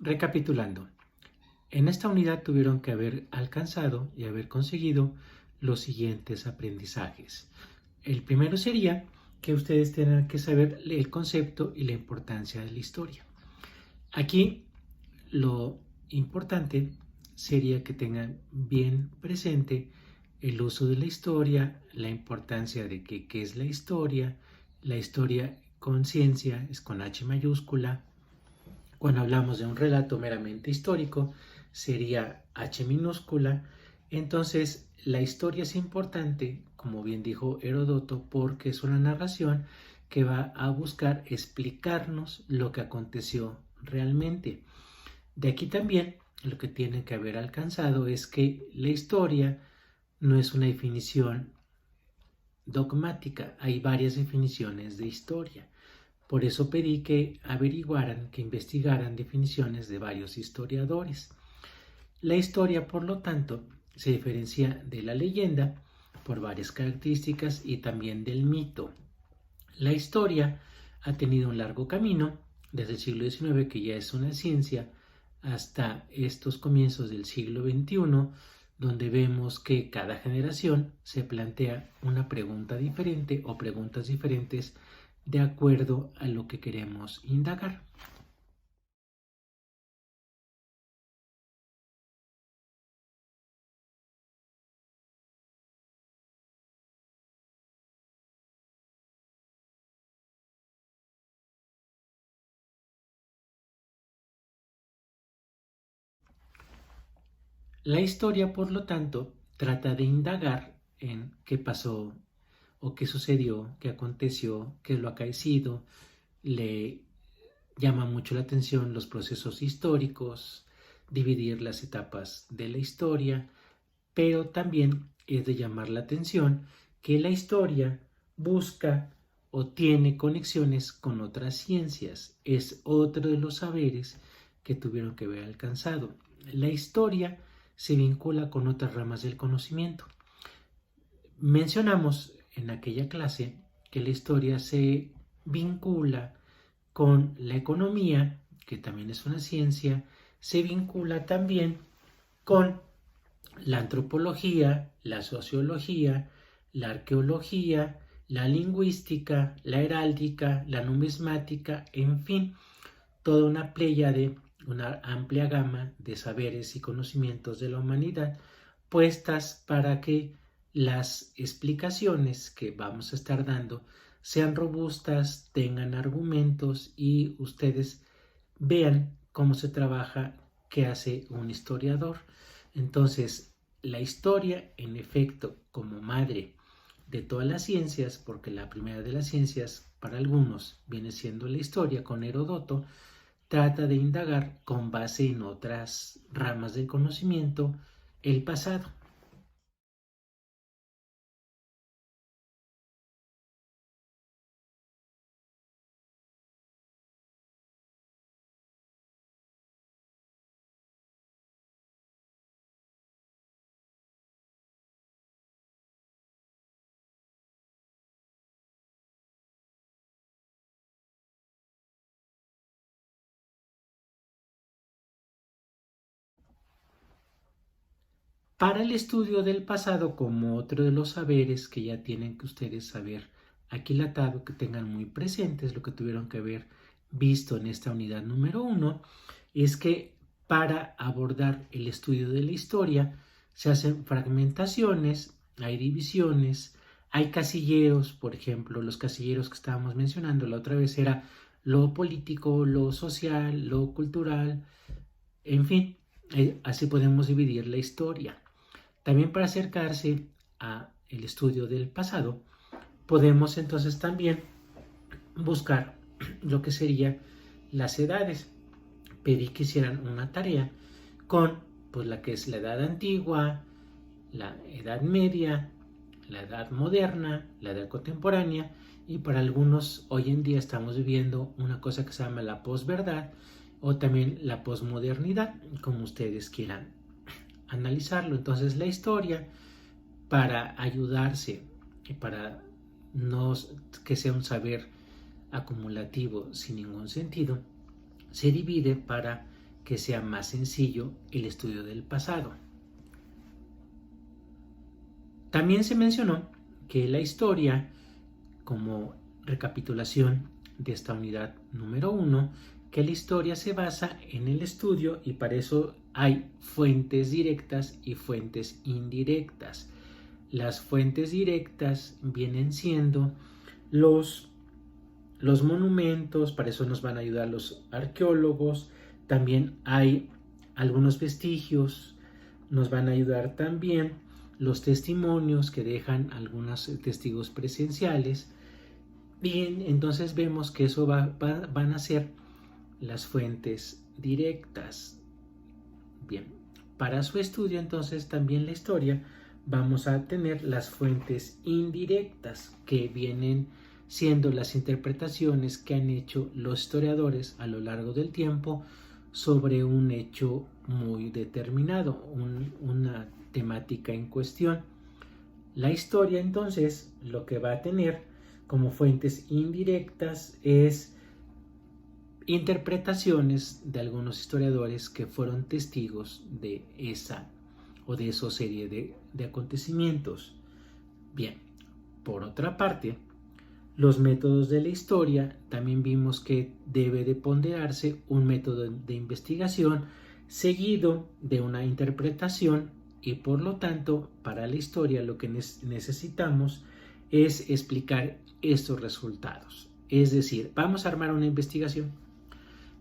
Recapitulando, en esta unidad tuvieron que haber alcanzado y haber conseguido los siguientes aprendizajes. El primero sería que ustedes tengan que saber el concepto y la importancia de la historia. Aquí lo importante sería que tengan bien presente el uso de la historia, la importancia de qué es la historia con ciencia es con H mayúscula. Cuando hablamos de un relato meramente histórico, sería H minúscula. Entonces, la historia es importante, como bien dijo Heródoto, porque es una narración que va a buscar explicarnos lo que aconteció realmente. De aquí también lo que tiene que haber alcanzado es que la historia no es una definición dogmática, hay varias definiciones de historia. Por eso pedí que averiguaran, que investigaran definiciones de varios historiadores. La historia, por lo tanto, se diferencia de la leyenda por varias características y también del mito. La historia ha tenido un largo camino desde el siglo XIX, que ya es una ciencia, hasta estos comienzos del siglo XXI, donde vemos que cada generación se plantea una pregunta diferente o preguntas diferentes de acuerdo a lo que queremos indagar. La historia, por lo tanto, trata de indagar en qué pasó o qué sucedió, qué aconteció, qué es lo acaecido. Le llama mucho la atención los procesos históricos, dividir las etapas de la historia, pero también es de llamar la atención que la historia busca o tiene conexiones con otras ciencias. Es otro de los saberes que tuvieron que haber alcanzado. La historia se vincula con otras ramas del conocimiento. Mencionamos en aquella clase que la historia se vincula con la economía, que también es una ciencia, se vincula también con la antropología, la sociología, la arqueología, la lingüística, la heráldica, la numismática, en fin, toda una pléyade, una amplia gama de saberes y conocimientos de la humanidad puestas para que las explicaciones que vamos a estar dando sean robustas, tengan argumentos y ustedes vean cómo se trabaja, qué hace un historiador. Entonces, la historia, en efecto, como madre de todas las ciencias, porque la primera de las ciencias para algunos viene siendo la historia con Heródoto, trata de indagar con base en otras ramas del conocimiento el pasado. Para el estudio del pasado, como otro de los saberes que ya tienen que ustedes saber aquilatado, que tengan muy presentes lo que tuvieron que haber visto en esta unidad número 1, es que para abordar el estudio de la historia se hacen fragmentaciones, hay divisiones, hay casilleros, por ejemplo, los casilleros que estábamos mencionando la otra vez era lo político, lo social, lo cultural, en fin, así podemos dividir la historia. También para acercarse a el estudio del pasado, podemos entonces también buscar lo que sería las edades. Pedí que hicieran una tarea con pues, la que es la edad antigua, la edad media, la edad moderna, la edad contemporánea y para algunos hoy en día estamos viviendo una cosa que se llama la posverdad o también la posmodernidad, como ustedes quieran analizarlo. Entonces la historia, para ayudarse y para no que sea un saber acumulativo sin ningún sentido, se divide para que sea más sencillo el estudio del pasado. También se mencionó que la historia, como recapitulación de esta unidad número 1, que la historia se basa en el estudio y para eso hay fuentes directas y fuentes indirectas. Las fuentes directas vienen siendo los monumentos, para eso nos van a ayudar los arqueólogos. También hay algunos vestigios, nos van a ayudar también los testimonios que dejan algunos testigos presenciales. Bien, entonces vemos que eso van a ser las fuentes directas. Bien, para su estudio entonces también la historia vamos a tener las fuentes indirectas, que vienen siendo las interpretaciones que han hecho los historiadores a lo largo del tiempo sobre un hecho muy determinado, una temática en cuestión. La historia entonces lo que va a tener como fuentes indirectas es interpretaciones de algunos historiadores que fueron testigos de esa o de esa serie de acontecimientos. Bien, por otra parte, los métodos de la historia, también vimos que debe de ponderarse un método de investigación seguido de una interpretación y por lo tanto para la historia lo que necesitamos es explicar estos resultados. Es decir, vamos a armar una investigación.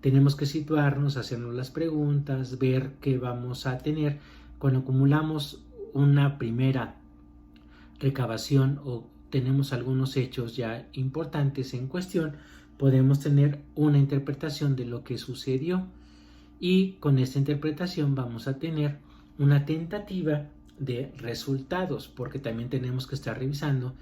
Tenemos que situarnos, hacernos las preguntas, ver qué vamos a tener. Cuando acumulamos una primera recabación o tenemos algunos hechos ya importantes en cuestión, podemos tener una interpretación de lo que sucedió y con esta interpretación vamos a tener una tentativa de resultados, porque también tenemos que estar revisando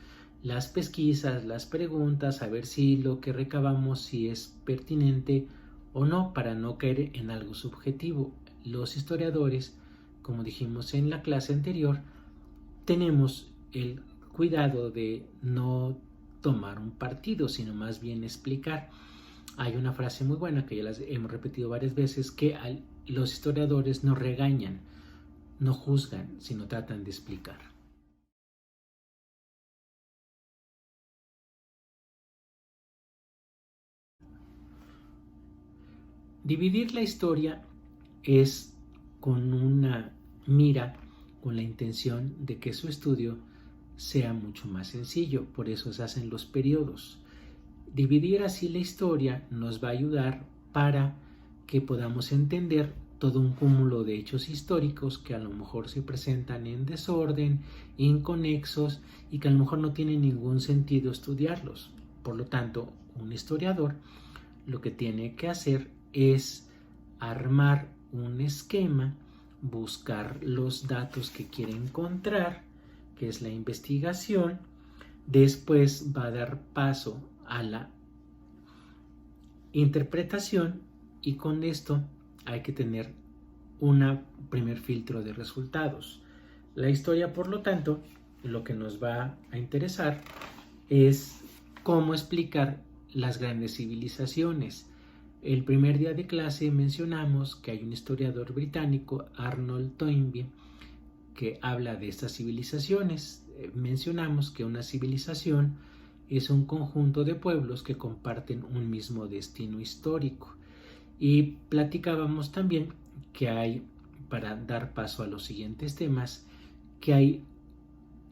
las pesquisas, las preguntas, a ver si lo que recabamos si es pertinente o no, para no caer en algo subjetivo. Los historiadores, como dijimos en la clase anterior, tenemos el cuidado de no tomar un partido, sino más bien explicar. Hay una frase muy buena que ya las hemos repetido varias veces, que los historiadores no regañan, no juzgan, sino tratan de explicar. Dividir la historia es con una mira, con la intención de que su estudio sea mucho más sencillo, por eso se hacen los periodos. Dividir así la historia nos va a ayudar para que podamos entender todo un cúmulo de hechos históricos que a lo mejor se presentan en desorden, inconexos y que a lo mejor no tiene ningún sentido estudiarlos. Por lo tanto, un historiador lo que tiene que hacer es armar un esquema, buscar los datos que quiere encontrar, que es la investigación. Después va a dar paso a la interpretación y con esto hay que tener un primer filtro de resultados. La historia, por lo tanto, lo que nos va a interesar es cómo explicar las grandes civilizaciones. El primer día de clase mencionamos que hay un historiador británico, Arnold Toynbee, que habla de estas civilizaciones. Mencionamos que una civilización es un conjunto de pueblos que comparten un mismo destino histórico. Y platicábamos también que hay, para dar paso a los siguientes temas, que hay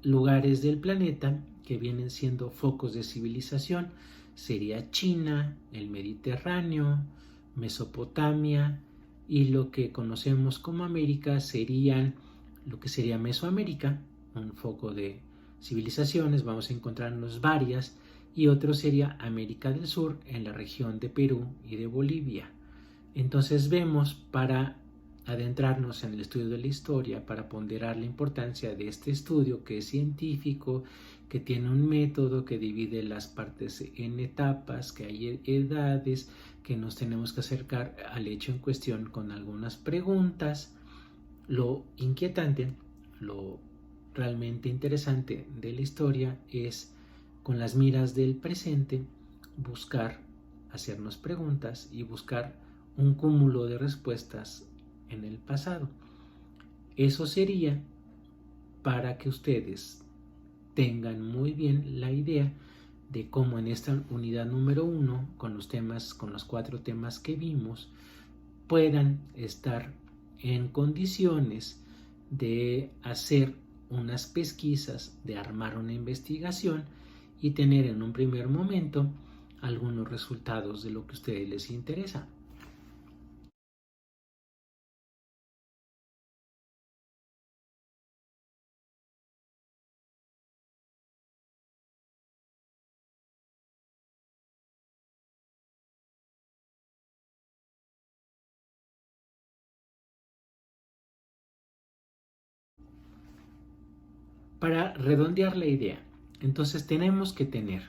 lugares del planeta que vienen siendo focos de civilización. Sería China, el Mediterráneo, Mesopotamia, y lo que conocemos como América serían lo que sería Mesoamérica, un foco de civilizaciones, vamos a encontrarnos varias, y otro sería América del Sur, en la región de Perú y de Bolivia. Entonces vemos, para adentrarnos en el estudio de la historia, para ponderar la importancia de este estudio que es científico, que tiene un método que divide las partes en etapas, que hay edades, que nos tenemos que acercar al hecho en cuestión con algunas preguntas. Lo inquietante, lo realmente interesante de la historia es, con las miras del presente, buscar hacernos preguntas y buscar un cúmulo de respuestas en el pasado. Eso sería para que ustedes tengan muy bien la idea de cómo en esta unidad número 1, con los 4 temas que vimos, puedan estar en condiciones de hacer unas pesquisas, de armar una investigación y tener en un primer momento algunos resultados de lo que a ustedes les interesa. Para redondear la idea, entonces tenemos que tener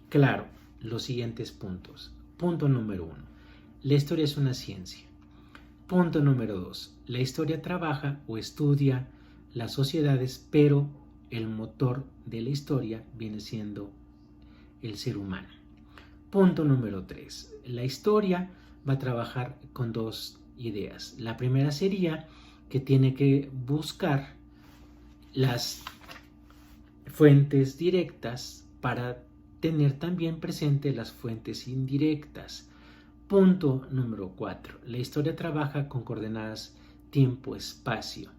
claro los siguientes puntos. Punto número 1. La historia es una ciencia. Punto número 2. La historia trabaja o estudia las sociedades, pero el motor de la historia viene siendo el ser humano. Punto número 3. La historia va a trabajar con dos ideas. La primera sería que tiene que buscar las fuentes directas para tener también presente las fuentes indirectas. Punto número 4. La historia trabaja con coordenadas tiempo-espacio,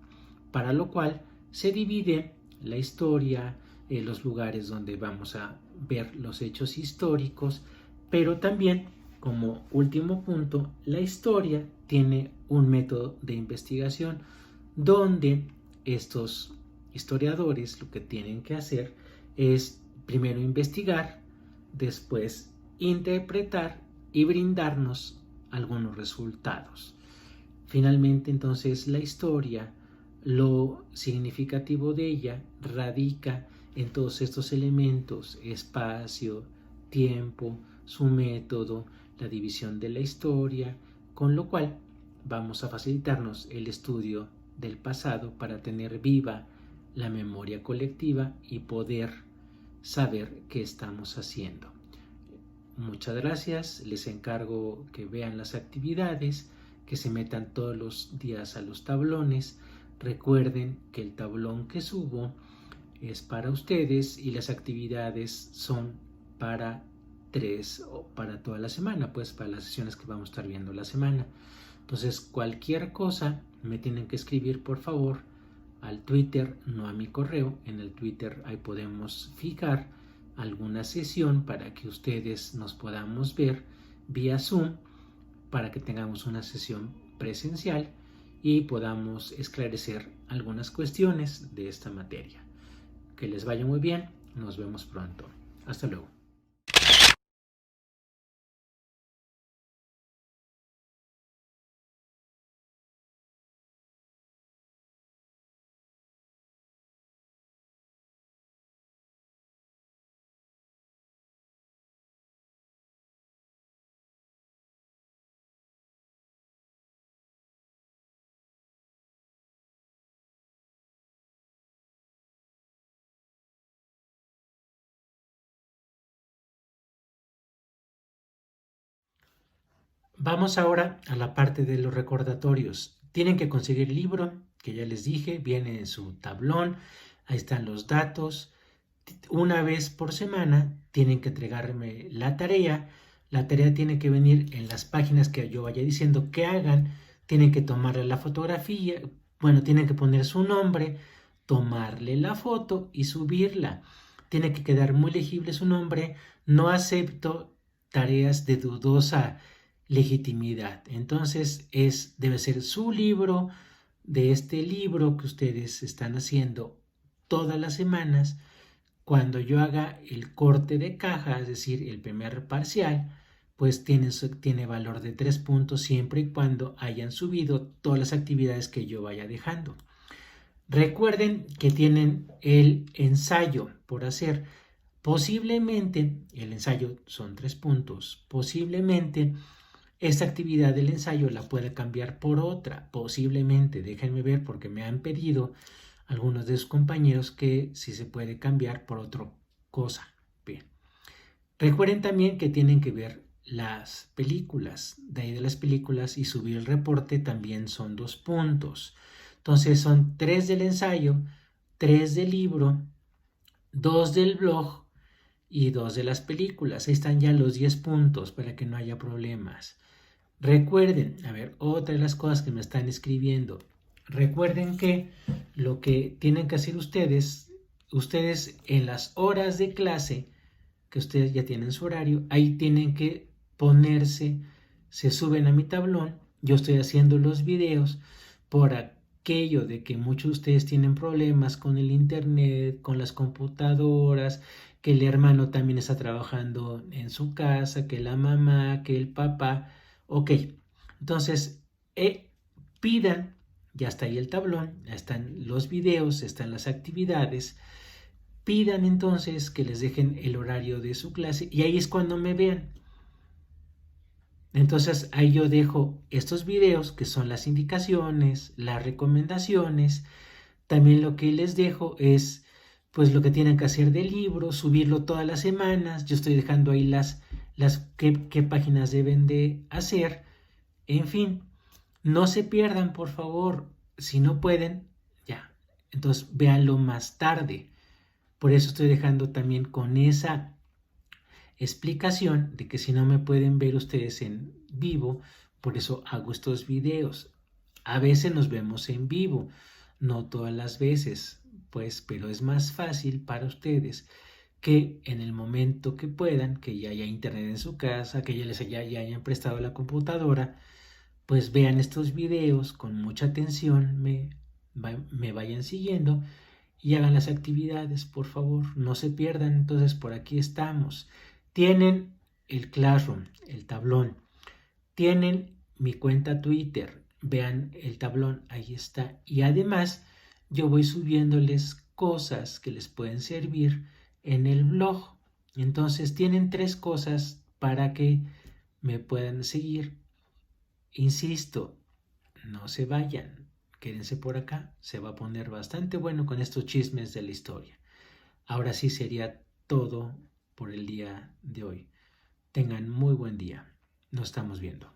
para lo cual se divide la historia, los lugares donde vamos a ver los hechos históricos, pero también, como último punto, la historia tiene un método de investigación donde estos historiadores lo que tienen que hacer es primero investigar, después interpretar y brindarnos algunos resultados. Finalmente, entonces, la historia, lo significativo de ella radica en todos estos elementos: espacio, tiempo, su método, la división de la historia, con lo cual vamos a facilitarnos el estudio del pasado para tener viva la memoria colectiva y poder saber qué estamos haciendo. Muchas gracias, les encargo que vean las actividades, que se metan todos los días a los tablones. Recuerden que el tablón que subo es para ustedes y las actividades son para 3 o para toda la semana, pues para las sesiones que vamos a estar viendo la semana. Entonces, cualquier cosa me tienen que escribir, por favor, al Twitter, no a mi correo. En el Twitter ahí podemos fijar alguna sesión para que ustedes nos podamos ver vía Zoom, para que tengamos una sesión presencial y podamos esclarecer algunas cuestiones de esta materia. Que les vaya muy bien, nos vemos pronto. Hasta luego. Vamos ahora a la parte de los recordatorios. Tienen que conseguir el libro, que ya les dije, viene en su tablón, ahí están los datos. Una vez por semana tienen que entregarme la tarea. La tarea tiene que venir en las páginas que yo vaya diciendo que hagan. Tienen que tomarle la fotografía, bueno, tienen que poner su nombre, tomarle la foto y subirla. Tiene que quedar muy legible su nombre. No acepto tareas de dudosa legitimidad. Entonces debe ser su libro, de este libro que ustedes están haciendo todas las semanas. Cuando yo haga el corte de caja, es decir, el primer parcial, pues tiene valor de 3 puntos siempre y cuando hayan subido todas las actividades que yo vaya dejando. Recuerden que tienen el ensayo por hacer. Posiblemente, el ensayo son 3 puntos, posiblemente esta actividad del ensayo la pueda cambiar por otra, posiblemente, déjenme ver porque me han pedido algunos de sus compañeros que si se puede cambiar por otra cosa. Bien. Recuerden también que tienen que ver las películas. De ahí de las películas y subir el reporte también son 2 puntos. Entonces son 3 del ensayo, 3 del libro, 2 del blog y 2 de las películas. Ahí están ya los 10 puntos para que no haya problemas. Recuerden, a ver, otra de las cosas que me están escribiendo. Recuerden que lo que tienen que hacer ustedes en las horas de clase, que ustedes ya tienen su horario, ahí tienen que ponerse, se suben a mi tablón, yo estoy haciendo los videos por aquello de que muchos de ustedes tienen problemas con el internet, con las computadoras, que el hermano también está trabajando en su casa, que la mamá, que el papá. Ok, entonces pidan, ya está ahí el tablón, ya están los videos, están las actividades. Pidan entonces que les dejen el horario de su clase y ahí es cuando me vean. Entonces ahí yo dejo estos videos que son las indicaciones, las recomendaciones. También lo que les dejo es pues lo que tienen que hacer del libro, subirlo todas las semanas. Yo estoy dejando ahí qué páginas deben de hacer. En fin, no se pierdan, por favor. Si no pueden, ya. Entonces véanlo más tarde. Por eso estoy dejando también con esa explicación de que si no me pueden ver ustedes en vivo, por eso hago estos videos. A veces nos vemos en vivo, no todas las veces, pues, pero es más fácil para ustedes que en el momento que puedan, que ya haya internet en su casa, que ya hayan prestado la computadora, pues vean estos videos con mucha atención, me vayan siguiendo y hagan las actividades, por favor, no se pierdan. Entonces por aquí estamos. Tienen el Classroom, el tablón. Tienen mi cuenta Twitter, vean el tablón, ahí está. Y además yo voy subiéndoles cosas que les pueden servir en el blog. Entonces tienen 3 cosas para que me puedan seguir. Insisto, no se vayan, quédense por acá, se va a poner bastante bueno con estos chismes de la historia. Ahora sí sería todo por el día de hoy. Tengan muy buen día. Nos estamos viendo.